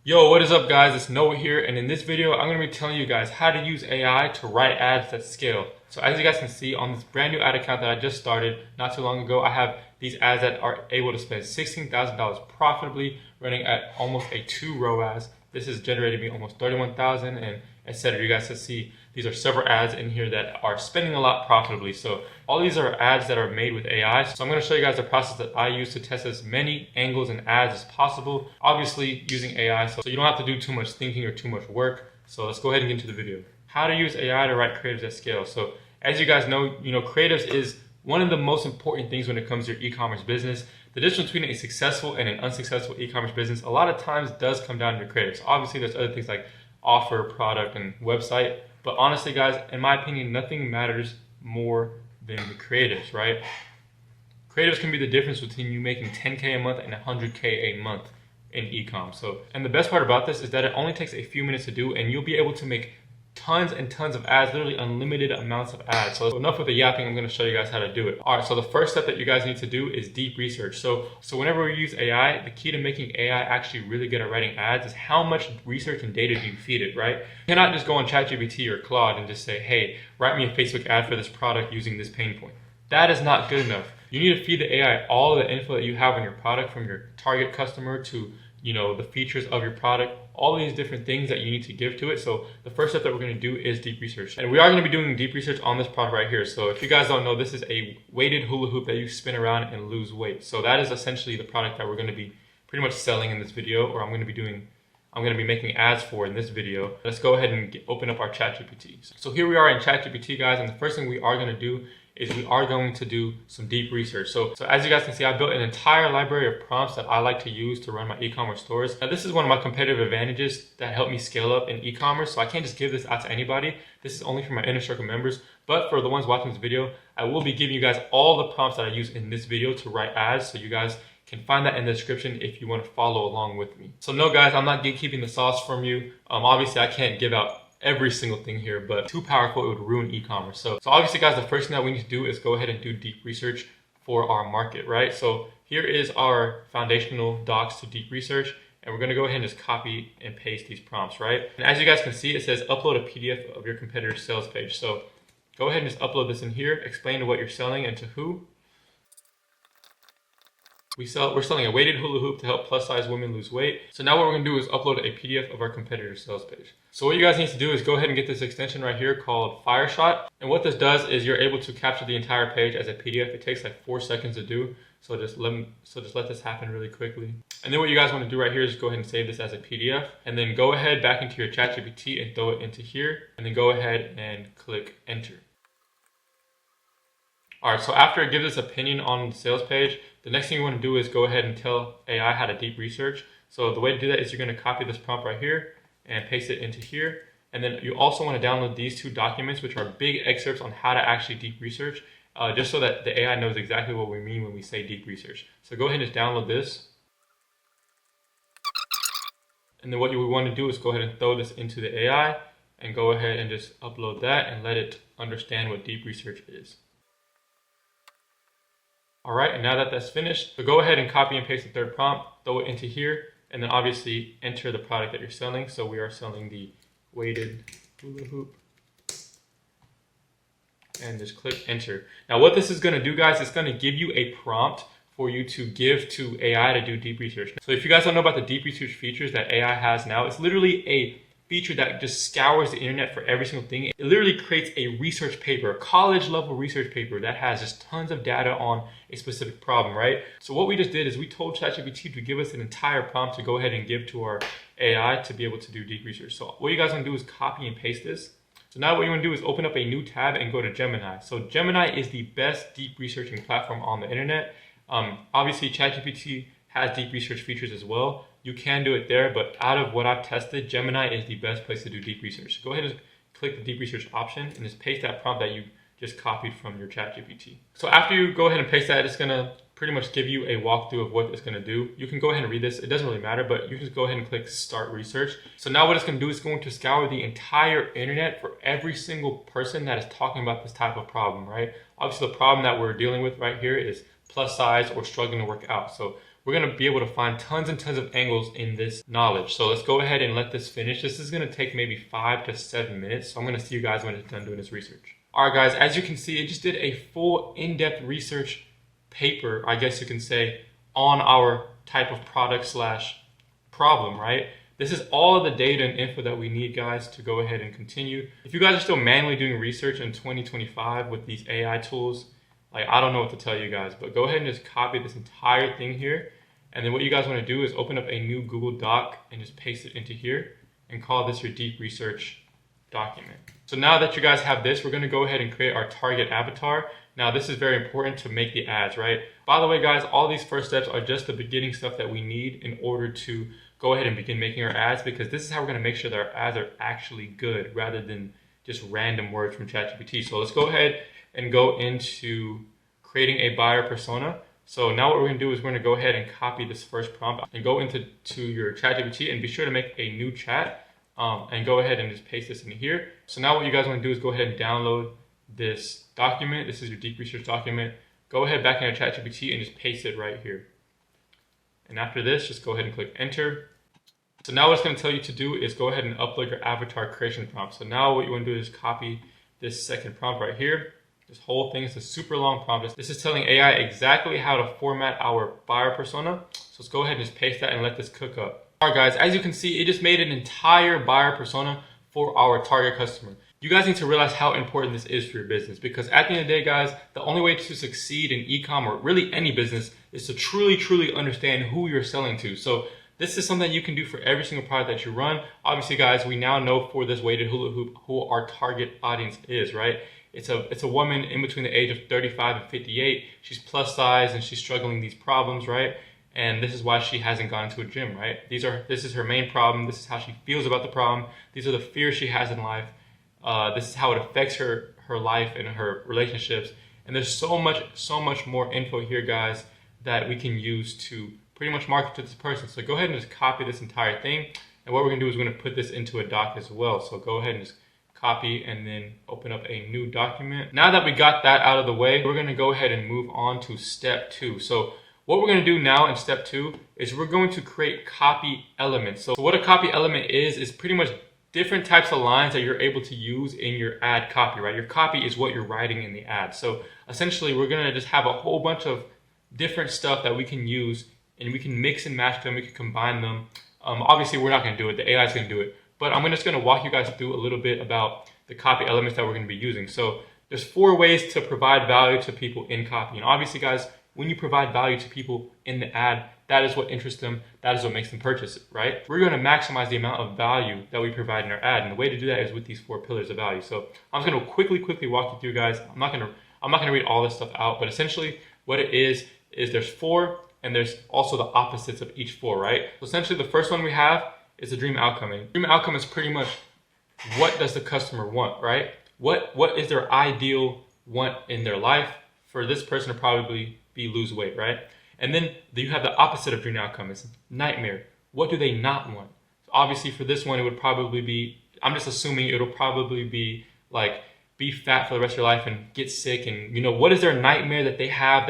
Yo, what is up guys? It's Noah here, and in this video I'm going to be telling you guys how to use AI to write ads that scale. So as you guys can see on this brand new ad account that I just started not too long ago, I have these ads that are able to spend $16,000 profitably, running at almost a 2 ROAS. This has generated me almost $31,000 and etc. You guys can see these are several ads in here that are spending a lot profitably. So all these are ads that are made with AI. So I'm going to show you guys the process that I use to test as many angles and ads as possible. Obviously using AI, so you don't have to do too much thinking or too much work. So let's go ahead and get into the video. How to use AI to write creatives at scale. So as you guys know, creatives is one of the most important things when it comes to your e-commerce business. The difference between a successful and an unsuccessful e-commerce business a lot of times does come down to creatives. Obviously there's other things like offer, product, and website. But honestly, guys, in my opinion, nothing matters more than the creatives, right? Creatives can be the difference between you making 10K a month and 100K a month in e-com. So, and the best part about this is that it only takes a few minutes to do, and you'll be able to make tons and tons of ads, literally unlimited amounts of ads. So enough with the yapping, I'm going to show you guys how to do it. All right, so the first step that you guys need to do is deep research. So whenever we use AI, the key to making AI actually really good at writing ads is how much research and data do you feed it, right? You cannot just go on ChatGPT or Claude and just say, hey, write me a Facebook ad for this product using this pain point. That is not good enough. You need to feed the AI all the info that you have on your product, from your target customer to the features of your product, all these different things that you need to give to it. So the first step that we're going to do is deep research. And we are going to be doing deep research on this product right here. So if you guys don't know, this is a weighted hula hoop that you spin around and lose weight. So that is essentially the product that we're going to be pretty much selling in this video, or I'm going to be making ads for in this video. Let's go ahead and open up our ChatGPT. So here we are in ChatGPT, guys, and the first thing we are going to do is we are going to do some deep research. So as you guys can see, I built an entire library of prompts that I like to use to run my e-commerce stores. Now this is one of my competitive advantages that help me scale up in e-commerce. So I can't just give this out to anybody. This is only for my inner circle members. But for the ones watching this video, I will be giving you guys all the prompts that I use in this video to write ads. So you guys can find that in the description if you want to follow along with me. So no guys, I'm not gatekeeping the sauce from you. Obviously I can't give out every single thing here, but too powerful, it would ruin e-commerce. So obviously guys, the first thing that we need to do is go ahead and do deep research for our market, right? So here is our foundational docs to deep research, and we're going to go ahead and just copy and paste these prompts, right? And as you guys can see, it says upload a PDF of your competitor's sales page. So go ahead and just upload this in here, explain what you're selling and to who. We're selling a weighted hula hoop to help plus size women lose weight. So now what we're going to do is upload a PDF of our competitor's sales page. So what you guys need to do is go ahead and get this extension right here called Fireshot. And what this does is you're able to capture the entire page as a PDF. It takes like 4 seconds to do. So just let this happen really quickly. And then what you guys want to do right here is go ahead and save this as a PDF. And then go ahead back into your ChatGPT and throw it into here. And then go ahead and click enter. All right, so after it gives its opinion on the sales page, the next thing you want to do is go ahead and tell AI how to deep research. So the way to do that is you're going to copy this prompt right here and paste it into here. And then you also want to download these 2 documents, which are big excerpts on how to actually deep research, just so that the AI knows exactly what we mean when we say deep research. So go ahead and just download this. And then what you would want to do is go ahead and throw this into the AI and go ahead and just upload that and let it understand what deep research is. All right, and now that that's finished, so go ahead and copy and paste the third prompt, throw it into here, and then obviously enter the product that you're selling. So we are selling the weighted hula hoop. And just click enter. Now what this is going to do, guys, it's going to give you a prompt for you to give to AI to do deep research. So if you guys don't know about the deep research features that AI has now, it's literally a feature that just scours the internet for every single thing. It literally creates a research paper, a college level research paper that has just tons of data on a specific problem, right? So what we just did is we told ChatGPT to give us an entire prompt to go ahead and give to our AI to be able to do deep research. So what you guys want to do is copy and paste this. So now what you want to do is open up a new tab and go to Gemini. So Gemini is the best deep researching platform on the internet. Obviously ChatGPT has deep research features as well. You can do it there, but out of what I've tested, Gemini is the best place to do deep research. So go ahead and click the deep research option and just paste that prompt that you just copied from your ChatGPT. So after you go ahead and paste that, it's gonna pretty much give you a walkthrough of what it's gonna do. You can go ahead and read this. It doesn't really matter, but you can just go ahead and click start research. So now what it's gonna do is going to scour the entire internet for every single person that is talking about this type of problem, right? Obviously the problem that we're dealing with right here is plus size or struggling to work out. So we're going to be able to find tons and tons of angles in this knowledge. So let's go ahead and let this finish. This is going to take maybe 5 to 7 minutes. So I'm going to see you guys when it's done doing this research. All right, guys, as you can see, it just did a full in-depth research paper, I guess you can say, on our type of product slash problem, right? This is all of the data and info that we need, guys, to go ahead and continue. If you guys are still manually doing research in 2025 with these AI tools, like, I don't know what to tell you guys, but go ahead and just copy this entire thing here. And then what you guys want to do is open up a new Google Doc and just paste it into here and call this your deep research document. So now that you guys have this, we're going to go ahead and create our target avatar. Now, this is very important to make the ads, right? By the way, guys, all these first steps are just the beginning stuff that we need in order to go ahead and begin making our ads, because this is how we're going to make sure that our ads are actually good rather than just random words from ChatGPT. So let's go ahead and go into creating a buyer persona. So now what we're going to do is we're going to go ahead and copy this first prompt and go into your ChatGPT and be sure to make a new chat and go ahead and just paste this in here. So now what you guys want to do is go ahead and download this document. This is your deep research document. Go ahead back into ChatGPT and just paste it right here. And after this, just go ahead and click enter. So now what it's going to tell you to do is go ahead and upload your avatar creation prompt. So now what you want to do is copy this second prompt right here. This whole thing is a super long prompt. This is telling AI exactly how to format our buyer persona. So let's go ahead and just paste that and let this cook up. All right, guys, as you can see, it just made an entire buyer persona for our target customer. You guys need to realize how important this is for your business, because at the end of the day, guys, the only way to succeed in e-com or really any business is to truly understand who you're selling to. So this is something you can do for every single product that you run. Obviously, guys, we now know for this weighted hula hoop who our target audience is, right? It's a woman in between the age of 35 and 58. She's plus size and she's struggling these problems, right? And this is why she hasn't gone to a gym, right? This is her main problem. This is how she feels about the problem. These are the fears she has in life. This is how it affects her life and her relationships. And there's so much more info here, guys, that we can use to pretty much market to this person. So go ahead and just copy this entire thing. And what we're gonna do is we're gonna put this into a doc as well. So go ahead and just copy and then open up a new document. Now that we got that out of the way, we're gonna go ahead and move on to step 2. So what we're gonna do now in step 2 is we're going to create copy elements. So what a copy element is pretty much different types of lines that you're able to use in your ad copy, right? Your copy is what you're writing in the ad. So essentially, we're gonna just have a whole bunch of different stuff that we can use, and we can mix and match them, we can combine them. Obviously, we're not gonna do it, the AI is gonna do it. But I'm just gonna walk you guys through a little bit about the copy elements that we're gonna be using. So there's 4 ways to provide value to people in copy. And obviously, guys, when you provide value to people in the ad, that is what interests them, that is what makes them purchase it, right? We're gonna maximize the amount of value that we provide in our ad, and the way to do that is with these 4 pillars of value. So I'm just gonna quickly walk you through, guys. I'm not gonna read all this stuff out, but essentially what it is there's 4, and there's also the opposites of each 4, right? So essentially the first one we have is the dream outcome. And dream outcome is pretty much what does the customer want, right? What is their ideal want in their life? For this person to probably be lose weight, right? And then you have the opposite of dream outcome, is nightmare. What do they not want? So obviously for this one, it would probably be, I'm just assuming it'll probably be like, be fat for the rest of your life and get sick, and what is their nightmare that they have,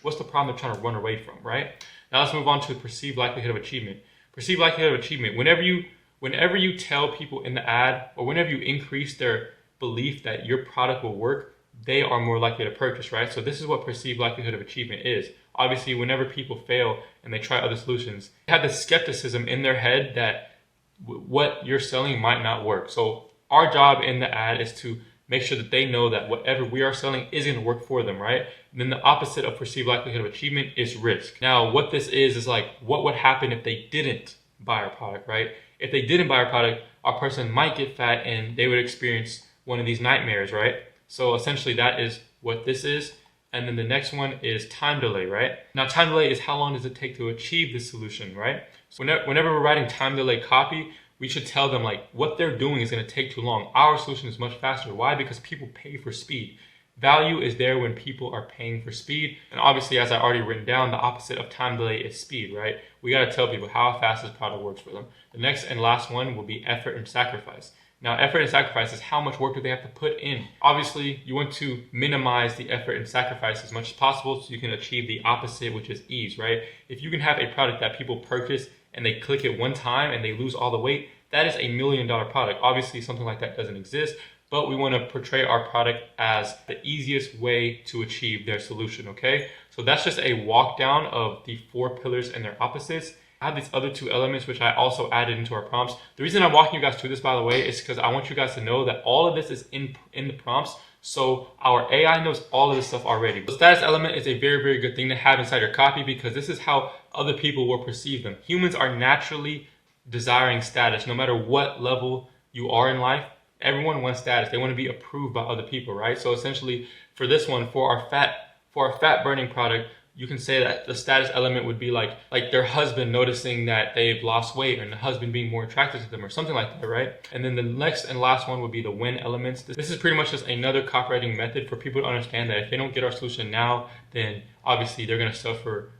what's the problem they're trying to run away from, right? Now let's move on to perceived likelihood of achievement. Perceived likelihood of achievement. Whenever you tell people in the ad, or whenever you increase their belief that your product will work, they are more likely to purchase, right? So this is what perceived likelihood of achievement is. Obviously, whenever people fail and they try other solutions, they have this skepticism in their head that what you're selling might not work. So our job in the ad is to make sure that they know that whatever we are selling is going to work for them, right? And then the opposite of perceived likelihood of achievement is risk. Now, what this is like, what would happen if they didn't buy our product, right? If they didn't buy our product, our person might get fat and they would experience one of these nightmares, right? So essentially that is what this is. And then the next one is time delay, right? Now, time delay is how long does it take to achieve this solution, right? So whenever we're writing time delay copy, we should tell them like what they're doing is going to take too long. Our solution is much faster. Why? Because people pay for speed. Value is there when people are paying for speed. And obviously, as I already written down, the opposite of time delay is speed, right? We got to tell people how fast this product works for them. The next and last one will be effort and sacrifice. Now, effort and sacrifice is how much work do they have to put in. Obviously, you want to minimize the effort and sacrifice as much as possible so you can achieve the opposite, which is ease, right? If you can have a product that people purchase and they click it one time and they lose all the weight, that is $1 million product. Obviously, something like that doesn't exist, but we want to portray our product as the easiest way to achieve their solution, okay? So that's just a walk down of the 4 pillars and their opposites. I have these other 2 elements which I also added into our prompts. The reason I'm walking you guys through this, by the way, is because I want you guys to know that all of this is in the prompts, so our AI knows all of this stuff already. The status element is a very, very good thing to have inside your copy because this is how other people will perceive them. Humans are naturally desiring status. No matter what level you are in life, everyone wants status. They want to be approved by other people, right? So essentially, for this one, for our fat burning product, you can say that the status element would be like their husband noticing that they've lost weight and the husband being more attracted to them or something like that, right? And then the next and last one would be the win elements. This is pretty much just another copywriting method for people to understand that if they don't get our solution now, then obviously they're going to suffer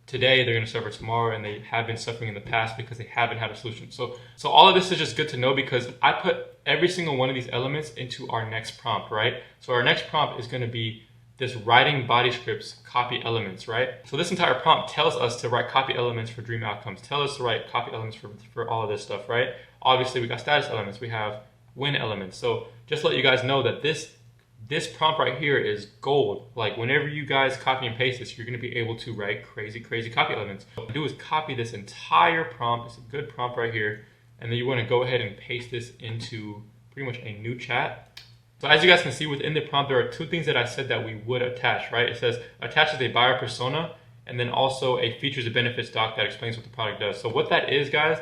today, they're going to suffer tomorrow, and they have been suffering in the past because they haven't had a solution. So all of this is just good to know because I put every single one of these elements into our next prompt, right? So our next prompt is going to be this writing body scripts copy elements, right? So this entire prompt tells us to write copy elements for dream outcomes, tell us to write copy elements for all of this stuff, right? Obviously we got status elements, we have win elements. So just let you guys know that this prompt right here is gold. Like whenever you guys copy and paste this, you're going to be able to write crazy copy elements. What you do is copy this entire prompt. It's a good prompt right here. And then you want to go ahead and paste this into pretty much a new chat. So as you guys can see within the prompt, there are 2 things that I said that we would attach, right? It says attaches a buyer persona and then also a features and benefits doc that explains what the product does. So what that is, guys,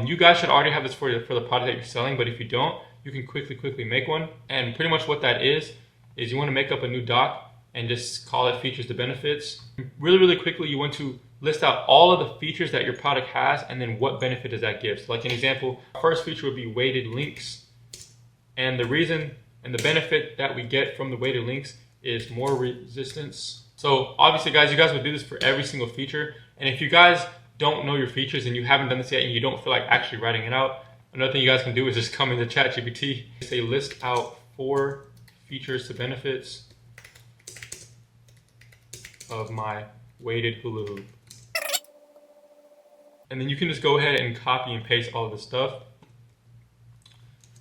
you guys should already have this for the product that you're selling, but if you don't, you can quickly make one. And pretty much what that is you want to make up a new doc and just call it features to benefits. Really quickly, you want to list out all of the features that your product has and then what benefit does that give. So like an example, our first feature would be weighted links. And the reason and the benefit that we get from the weighted links is more resistance. So obviously, guys, you guys would do this for every single feature. And if you guys don't know your features and you haven't done this yet and you don't feel like actually writing it out, another thing you guys can do is just come into ChatGPT, say list out 4 features to benefits of my weighted hula hoop. And then you can just go ahead and copy and paste all of this stuff.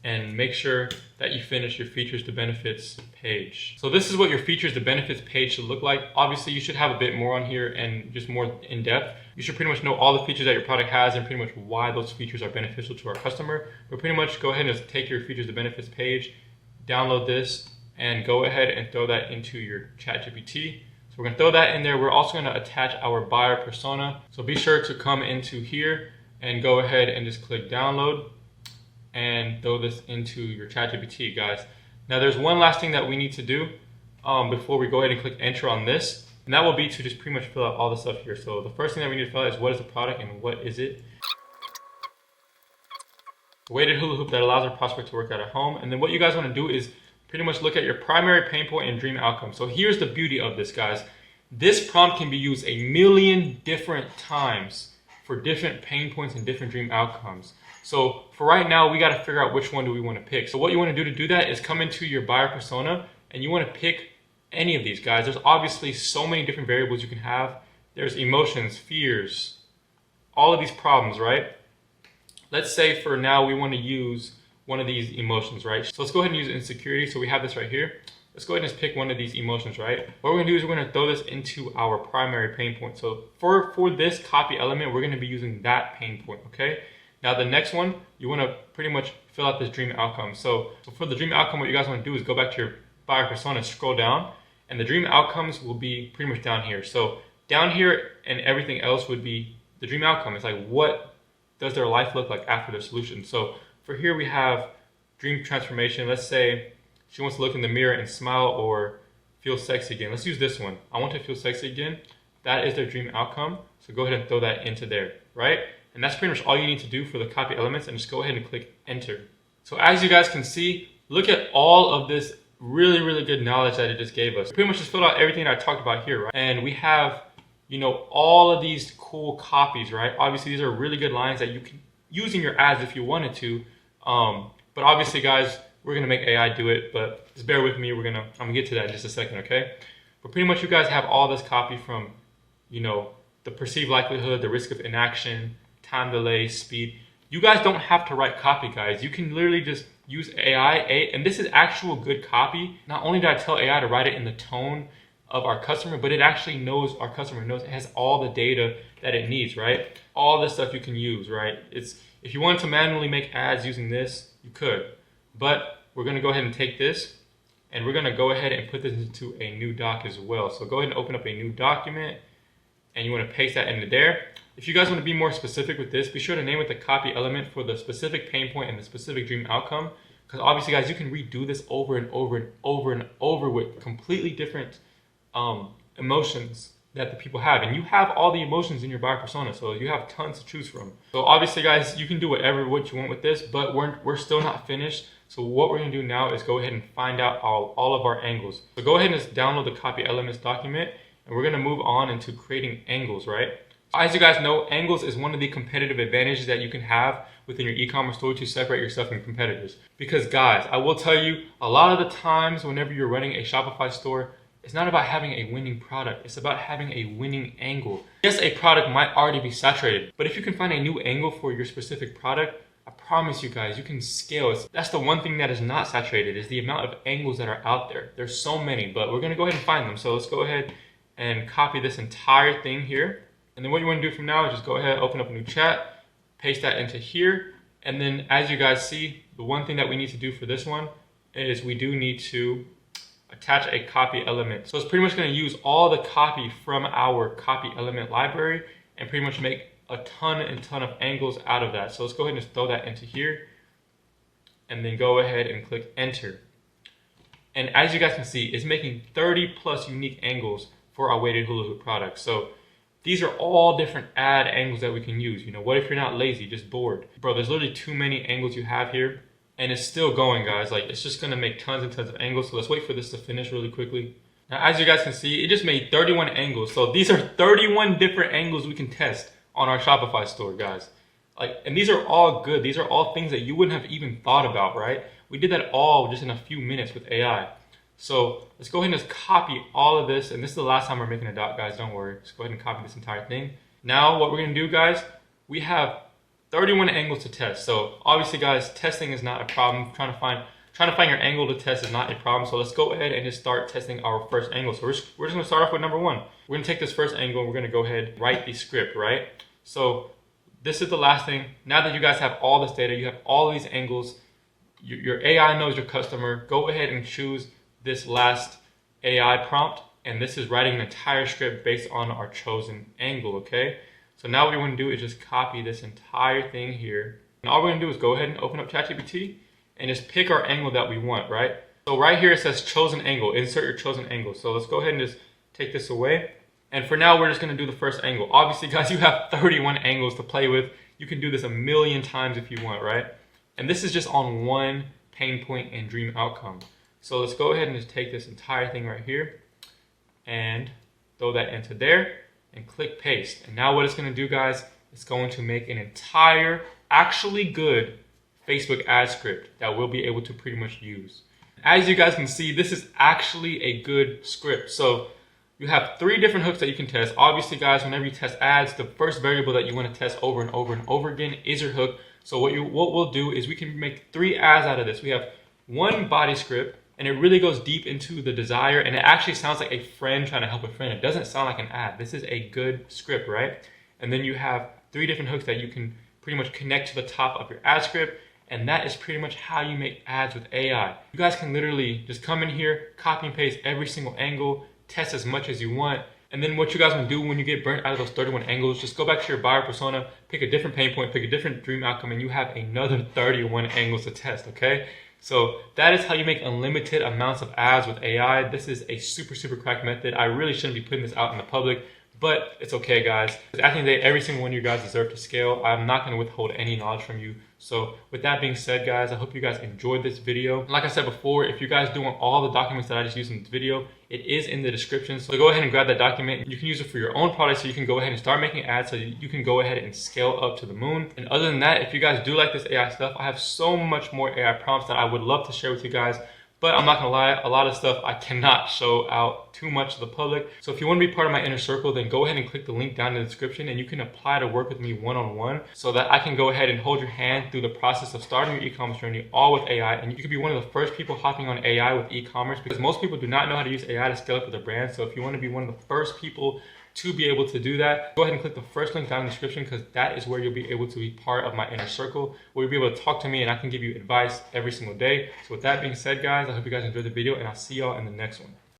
And make sure that you finish your features to benefits page. So this is what your features to benefits page should look like. Obviously, you should have a bit more on here and just more in depth. You should pretty much know all the features that your product has and pretty much why those features are beneficial to our customer. But pretty much go ahead and just take your features to benefits page, download this, and go ahead and throw that into your ChatGPT. So we're gonna throw that in there. We're also gonna attach our buyer persona. So be sure to come into here and go ahead and just click download and throw this into your ChatGPT, guys. Now there's one last thing that we need to do before we go ahead and click enter on this, and that will be to just pretty much fill out all the stuff here. So the first thing that we need to fill out is what is the product and what is it. A weighted hula hoop that allows our prospect to work out at home. And then what you guys want to do is pretty much look at your primary pain point and dream outcome. So here's the beauty of this, guys. This prompt can be used 1,000,000 different times for different pain points and different dream outcomes. So for right now, we got to figure out which one do we want to pick. So what you want to do that is come into your buyer persona and you want to pick any of these, guys. There's obviously so many different variables you can have. There's emotions, fears, all of these problems, right? Let's say for now we want to use one of these emotions, right? So let's go ahead and use insecurity. So we have this right here. Let's go ahead and just pick one of these emotions, right? What we're gonna do is we're gonna throw this into our primary pain point. So for this copy element, we're gonna be using that pain point, okay? Now the next one, you wanna pretty much fill out this dream outcome. So for the dream outcome, what you guys wanna do is go back to your buyer persona, scroll down, and the dream outcomes will be pretty much down here. So down here and everything else would be the dream outcome. It's like, what does their life look like after the solution? So for here we have dream transformation. Let's say she wants to look in the mirror and smile or feel sexy again. Let's use this one. I want to feel sexy again. That is their dream outcome. So go ahead and throw that into there, right? And that's pretty much all you need to do for the copy elements, and just go ahead and click enter. So as you guys can see, look at all of this really, really good knowledge that it just gave us. Pretty much just filled out everything I talked about here, right? And we have, you know, all of these cool copies, right? Obviously, these are really good lines that you can use in your ads if you wanted to. But obviously, guys, we're gonna make AI do it, but just bear with me. I'm gonna get to that in just a second, okay? But pretty much you guys have all this copy from, the perceived likelihood, the risk of inaction, time delay, speed. You guys don't have to write copy, guys. You can literally just use AI, and this is actual good copy. Not only did I tell AI to write it in the tone of our customer, but it actually knows, our customer knows, it has all the data that it needs, right? All this stuff you can use, right? If you wanted to manually make ads using this, you could. But we're gonna go ahead and take this, and we're gonna go ahead and put this into a new doc as well. So go ahead and open up a new document, and you wanna paste that into there. If you guys wanna be more specific with this, be sure to name it the copy element for the specific pain point and the specific dream outcome. Because obviously, guys, you can redo this over and over and over and over with completely different emotions that the people have. And you have all the emotions in your buyer persona, so you have tons to choose from. So obviously, guys, you can do what you want with this, but we're still not finished. So what we're gonna do now is go ahead and find out all of our angles. So go ahead and just download the copy elements document, and we're gonna move on into creating angles, right? As you guys know, angles is one of the competitive advantages that you can have within your e-commerce store to separate yourself from competitors. Because guys, I will tell you, a lot of the times whenever you're running a Shopify store, it's not about having a winning product. It's about having a winning angle. Yes, a product might already be saturated, but if you can find a new angle for your specific product, I promise you guys, you can scale. That's the one thing that is not saturated, is the amount of angles that are out there. There's so many, but we're gonna go ahead and find them. So let's go ahead and copy this entire thing here. And then what you wanna do from now is just go ahead, open up a new chat, paste that into here. And then as you guys see, the one thing that we need to do for this one is we do need to attach a copy element. So it's pretty much gonna use all the copy from our copy element library and pretty much make a ton of angles out of that. So let's go ahead and just throw that into here and then go ahead and click enter. And as you guys can see, it's making 30 plus unique angles for our weighted hula hoop products. So these are all different ad angles that we can use. What if you're not lazy, just bored? Bro, there's literally too many angles you have here, and it's still going, guys. Like, it's just gonna make tons and tons of angles. So let's wait for this to finish really quickly. Now, as you guys can see, it just made 31 angles. So these are 31 different angles we can test on our Shopify store, guys. And these are all good. These are all things that you wouldn't have even thought about, right? We did that all just in a few minutes with AI. So let's go ahead and just copy all of this. And this is the last time we're making a doc, guys. Don't worry. Just go ahead and copy this entire thing. Now what we're gonna do, guys, we have 31 angles to test. So obviously, guys, testing is not a problem. Trying to find your angle to test is not a problem. So let's go ahead and just start testing our first angle. So we're just gonna start off with number one. We're gonna take this first angle and we're gonna go ahead and write the script, right? So this is the last thing. Now that you guys have all this data, you have all of these angles, your AI knows your customer. Go ahead and choose this last AI prompt, and this is writing an entire script based on our chosen angle, okay? So now what you want to do is just copy this entire thing here. And all we're gonna do is go ahead and open up ChatGPT and just pick our angle that we want, right? So right here it says chosen angle, insert your chosen angle. So let's go ahead and just take this away. And for now, we're just gonna do the first angle. Obviously, guys, you have 31 angles to play with. You can do this a million times if you want, right? And this is just on one pain point and dream outcome. So let's go ahead and just take this entire thing right here and throw that into there and click paste. And now what it's gonna do, guys, it's going to make an entire, actually good Facebook ad script that we'll be able to pretty much use. As you guys can see, this is actually a good script. So you have 3 different hooks that you can test. Obviously, guys, whenever you test ads, the first variable that you want to test over and over and over again is your hook. So what we'll do is we can make 3 ads out of this. We have one body script, and it really goes deep into the desire, and it actually sounds like a friend trying to help a friend. It doesn't sound like an ad. This is a good script, right? And then you have 3 different hooks that you can pretty much connect to the top of your ad script, and that is pretty much how you make ads with AI. You guys can literally just come in here, copy and paste every single angle, test as much as you want, and then what you guys want to do when you get burnt out of those 31 angles, just go back to your buyer persona, pick a different pain point, pick a different dream outcome, and you have another 31 angles to test, okay? So that is how you make unlimited amounts of ads with AI. This is a super, super crack method. I really shouldn't be putting this out in the public, But it's okay, guys. At the end of the day, every single one of you guys deserve to scale. I'm not going to withhold any knowledge from you. So with that being said, guys, I hope you guys enjoyed this video. And like I said before, if you guys do want all the documents that I just used in this video, it is in the description. So go ahead and grab that document. You can use it for your own product, so you can go ahead and start making ads so you can go ahead and scale up to the moon. And other than that, if you guys do like this AI stuff, I have so much more AI prompts that I would love to share with you guys. But I'm not gonna lie, a lot of stuff I cannot show out too much to the public. So if you want to be part of my inner circle, then go ahead and click the link down in the description and you can apply to work with me one-on-one so that I can go ahead and hold your hand through the process of starting your e-commerce journey, all with AI. And you could be one of the first people hopping on AI with e-commerce, because most people do not know how to use AI to scale up with their brand. So if you want to be one of the first people to be able to do that, go ahead and click the first link down in the description, because that is where you'll be able to be part of my inner circle, where you'll be able to talk to me and I can give you advice every single day. So with that being said, guys, I hope you guys enjoyed the video and I'll see y'all in the next one.